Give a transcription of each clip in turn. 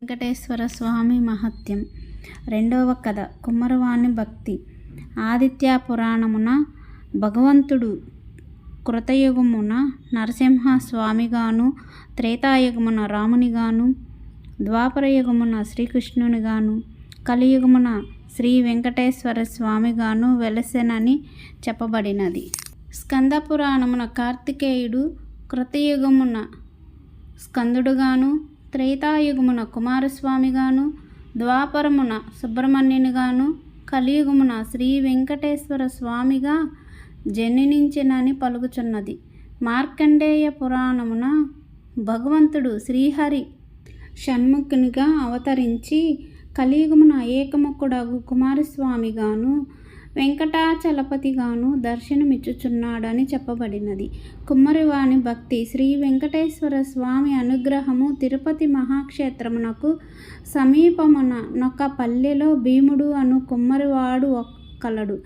వెంకటేశ్వర స్వామి మహత్యం. రెండవ కథ. కుమ్మరవాని భక్తి. ఆదిత్య పురాణమున భగవంతుడు కృతయుగమున నరసింహస్వామిగాను, త్రేతాయుగమున రామునిగాను, ద్వాపరయుగమున శ్రీకృష్ణునిగాను, కలియుగమున శ్రీ వెంకటేశ్వర స్వామిగాను వెలసెనని చెప్పబడినది. స్కంద పురాణమున కార్తికేయుడు కృతయుగమున స్కందుడుగాను, త్రేతాయుగమున కుమారస్వామిగాను, ద్వాపరమున సుబ్రహ్మణ్యునిగాను, కలియుగమున శ్రీ వెంకటేశ్వర స్వామిగా జనించెనని పలుకుచున్నది. మార్కండేయ పురాణమున భగవంతుడు శ్రీహరి షణ్ముఖునిగా అవతరించి కలియుగమున ఏకముఖుడగు కుమారస్వామిగాను, వెంకటాచలపతిగాను దర్శనమిచ్చుచున్నాడని చెప్పబడినది. కుమ్మరివాని భక్తి. శ్రీ వెంకటేశ్వర స్వామి అనుగ్రహము. తిరుపతి మహాక్షేత్రమునకు సమీపమున నొక పల్లెలో భీముడు అను కుమ్మరివాడు కలడు.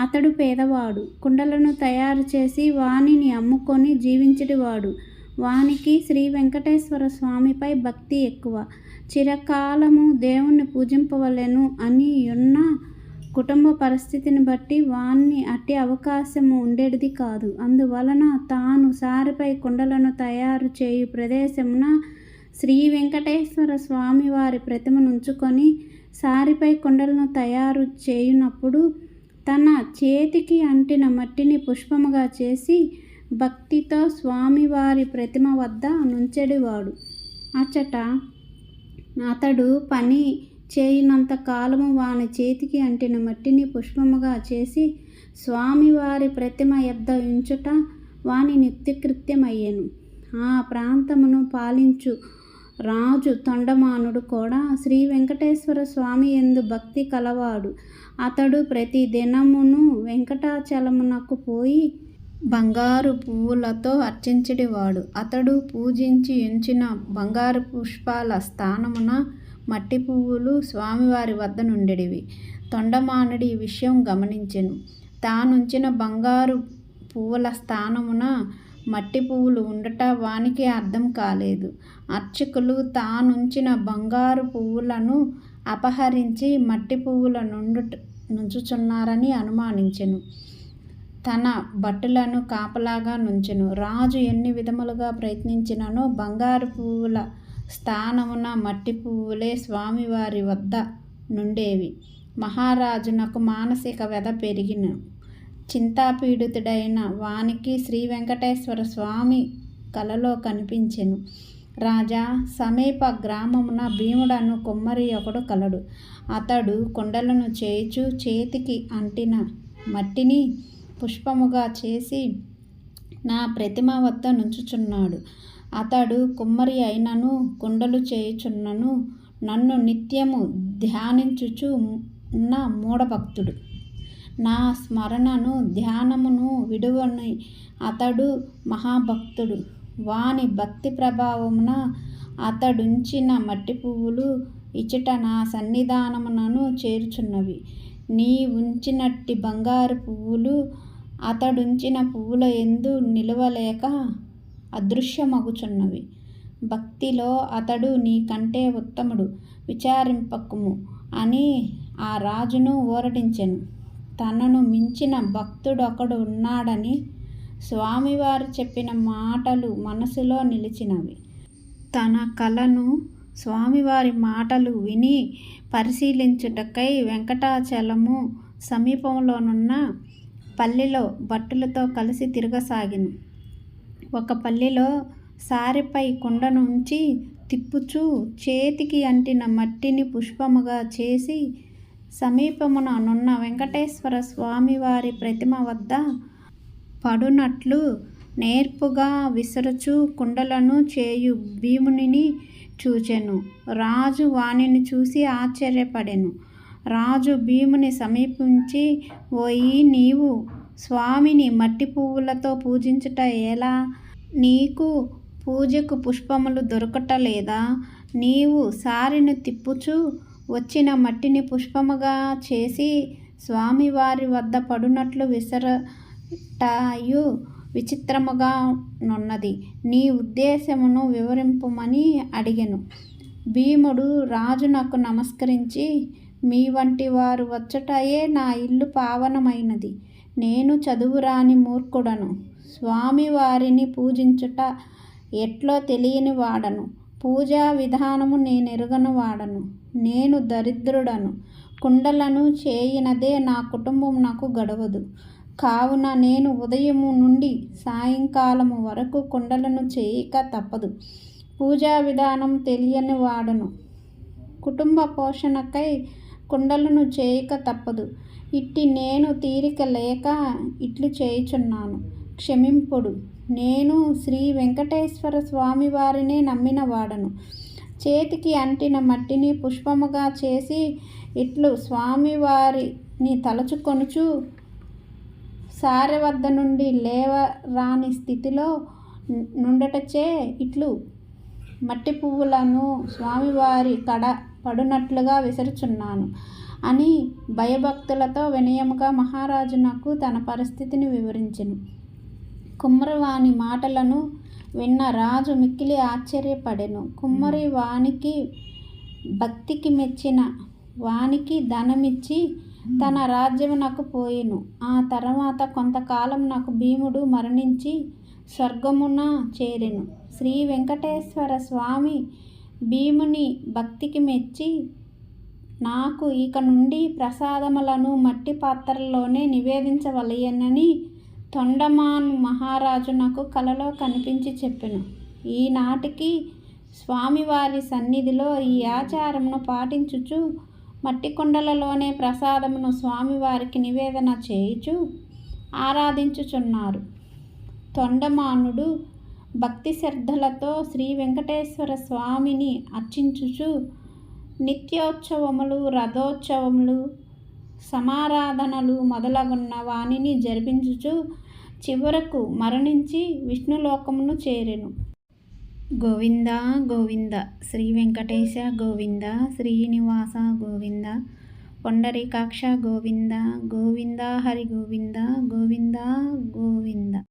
అతడు పేదవాడు. కుండలను తయారు చేసి వానిని అమ్ముకొని జీవించువాడు. వానికి శ్రీ వెంకటేశ్వర స్వామిపై భక్తి ఎక్కువ. చిరకాలము దేవుణ్ణి పూజింపవలెను అని ఉన్న కుటుంబ పరిస్థితిని బట్టి వాన్ని అట్టి అవకాశము ఉండేది కాదు. అందువలన తాను సారిపై కుండలను తయారు చేయు ప్రదేశమున శ్రీ వెంకటేశ్వర స్వామి వారి ప్రతిమనుంచుకొని సారిపై కుండలను తయారు చేయునప్పుడు తన చేతికి అంటిన మట్టిని పుష్పముగా చేసి భక్తితో స్వామివారి ప్రతిమ వద్ద నుంచెడివాడు. అచ్చట అతడు పని చేయునంత కాలము వాని చేతికి అంటిన మట్టిని పుష్పముగా చేసి స్వామివారి ప్రతిమ యొద్ద ఉంచుట వాని నిత్యకృత్యమయ్యెను. ఆ ప్రాంతమును పాలించు రాజు తొండమానుడు కూడా శ్రీ వెంకటేశ్వర స్వామి యందు భక్తి కలవాడు. అతడు ప్రతి దినమును వెంకటాచలమునకు పోయి బంగారు పువ్వులతో అర్చించెడివాడు. అతడు పూజించి ఉంచిన బంగారు పుష్పాల స్థానమున మట్టి పువ్వులు స్వామివారి వద్ద నుండెడివి. తొండమానుడి ఈ విషయం గమనించెను. తానుంచిన బంగారు పువ్వుల స్థానమున మట్టి పువ్వులు ఉండుట వానికి అర్థం కాలేదు. అర్చకులు తానుంచిన బంగారు పువ్వులను అపహరించి మట్టి పువ్వుల నుంచుచున్నారని అనుమానించెను. తన భటులను కాపలాగా నుంచెను. రాజు ఎన్ని విధములుగా ప్రయత్నించినను బంగారు పువ్వుల స్థానమున మట్టి పువ్వులే స్వామివారి వద్ద నుండేవి. మహారాజునకు మానసిక వ్యధ పెరిగిన. చింతాపీడితుడైన వానికి శ్రీ వెంకటేశ్వర స్వామి కలలో కనిపించెను. రాజా, సమీప గ్రామమున భీముడను కుమ్మరి ఒకడు కలడు. అతడు కుండలను చేయుచు చేతికి అంటిన మట్టిని పుష్పముగా చేసి నా ప్రతిమ వద్ద నుంచుచున్నాడు. అతడు కుమ్మరి అయినను కుండలు చేయుచున్నను నన్ను నిత్యము ధ్యానించుచు ఉన్న మూఢభక్తుడు. నా స్మరణను ధ్యానమును విడువని అతడు మహాభక్తుడు. వాని భక్తి ప్రభావమున అతడుంచిన మట్టి పువ్వులు ఇచ్చట నా సన్నిధానమునను చేరుచున్నవి. నీ ఉంచినట్టి బంగారు పువ్వులు అతడుంచిన పువ్వుల యందు నిలువలేక అదృశ్యమగుచున్నవి. భక్తిలో అతడు నీకంటే ఉత్తముడు, విచారింపకుము అని ఆ రాజును ఊరడించెను. తనను మించిన భక్తుడొకడు ఉన్నాడని స్వామివారు చెప్పిన మాటలు మనసులో నిలిచినవి. తన కలను స్వామివారి మాటలు విని పరిశీలించుటకై వెంకటాచలము సమీపంలోనున్న పల్లెలో భటులతో కలిసి తిరగసాగిను. ఒక పల్లెలో సారెపై కుండను ఉంచి తిప్పుచూ చేతికి అంటిన మట్టిని పుష్పముగా చేసి సమీపమున నున్న వెంకటేశ్వర స్వామివారి ప్రతిమ వద్ద పడునట్లు నేర్పుగా విసరుచు కుండలను చేయు భీమునిని చూచెను. రాజు వానిని చూసి ఆశ్చర్యపడెను. రాజు భీముని సమీపించి, ఓయి, నీవు స్వామిని మట్టి పువ్వులతో పూజించుట ఎలా? నీకు పూజకు పుష్పములు దొరకటలేదా? నీవు సారెను తిప్పుచూ వచ్చిన మట్టిని పుష్పముగా చేసి స్వామివారి వద్ద పడునట్లు విసరటయు విచిత్రముగా నున్నది. నీ ఉద్దేశమును వివరింపుమని అడిగెను. భీముడు రాజునకు నమస్కరించి, మీ వంటి వారు వచ్చుటయే నా ఇల్లు పావనమైనది. నేను చదువురాని మూర్ఖుడను. స్వామివారిని పూజించుట ఎట్లో తెలియని వాడను. పూజా విధానము నేనెరుగని వాడను. నేను దరిద్రుడను. కుండలను చేయినదే నా కుటుంబం నాకు గడవదు. కావున నేను ఉదయము నుండి సాయంకాలము వరకు కుండలను చేయక తప్పదు. పూజా విధానం తెలియని వాడను. కుటుంబ పోషణకై కుండలను చేయక తప్పదు. ఇట్టి నేను తీరిక లేక ఇట్లు చేయుచున్నాను. క్షమింపుడు. నేను శ్రీ వెంకటేశ్వర స్వామి వారినే నమ్మిన వాడను. చేతికి అంటిన మట్టిని పుష్పముగా చేసి ఇట్లు స్వామివారిని తలచుకొనుచు సారె వద్ద నుండి లేవరాని స్థితిలో నుండటచే ఇట్లు మట్టి పువ్వులను స్వామివారి కడ పడునట్లుగా విసరుచున్నాను అని భయభక్తులతో వినయముగా మహారాజునకు తన పరిస్థితిని వివరించెను. కుమ్మరి వాని మాటలను విన్న రాజు మిక్కిలి ఆశ్చర్యపడెను. కుమ్మరి వానికి భక్తికి మెచ్చిన వానికి ధనమిచ్చి తన రాజ్యమునకు పోయెను. ఆ తర్వాత కొంతకాలం నాకు భీముడు మరణించి స్వర్గమున చేరెను. శ్రీ వెంకటేశ్వర స్వామి భీముని భక్తికి మెచ్చి నాకు ఇక నుండి ప్రసాదములను మట్టి పాత్రల్లోనే నివేదించవలయనని తొండమాను మహారాజునకు కలలో కనిపించి చెప్పెను. ఈనాటికి స్వామివారి సన్నిధిలో ఈ ఆచారమును పాటించుచు మట్టి కుండలలోనే ప్రసాదమును స్వామివారికి నివేదన చేయుచు ఆరాధించుచున్నారు. తొండమానుడు భక్తి శ్రద్ధలతో శ్రీ వెంకటేశ్వర స్వామిని అర్చించుచు నిత్యోత్సవములు, రథోత్సవములు, సమారాధనలు మొదలగున్న వానిని జరిపించుచు చివరకు మరణించి విష్ణులోకమును చేరెను. గోవింద గోవింద శ్రీ వెంకటేశ గోవింద, శ్రీనివాస గోవింద, పొండరీకాక్ష గోవింద, గోవింద హరి గోవింద, గోవింద గోవింద.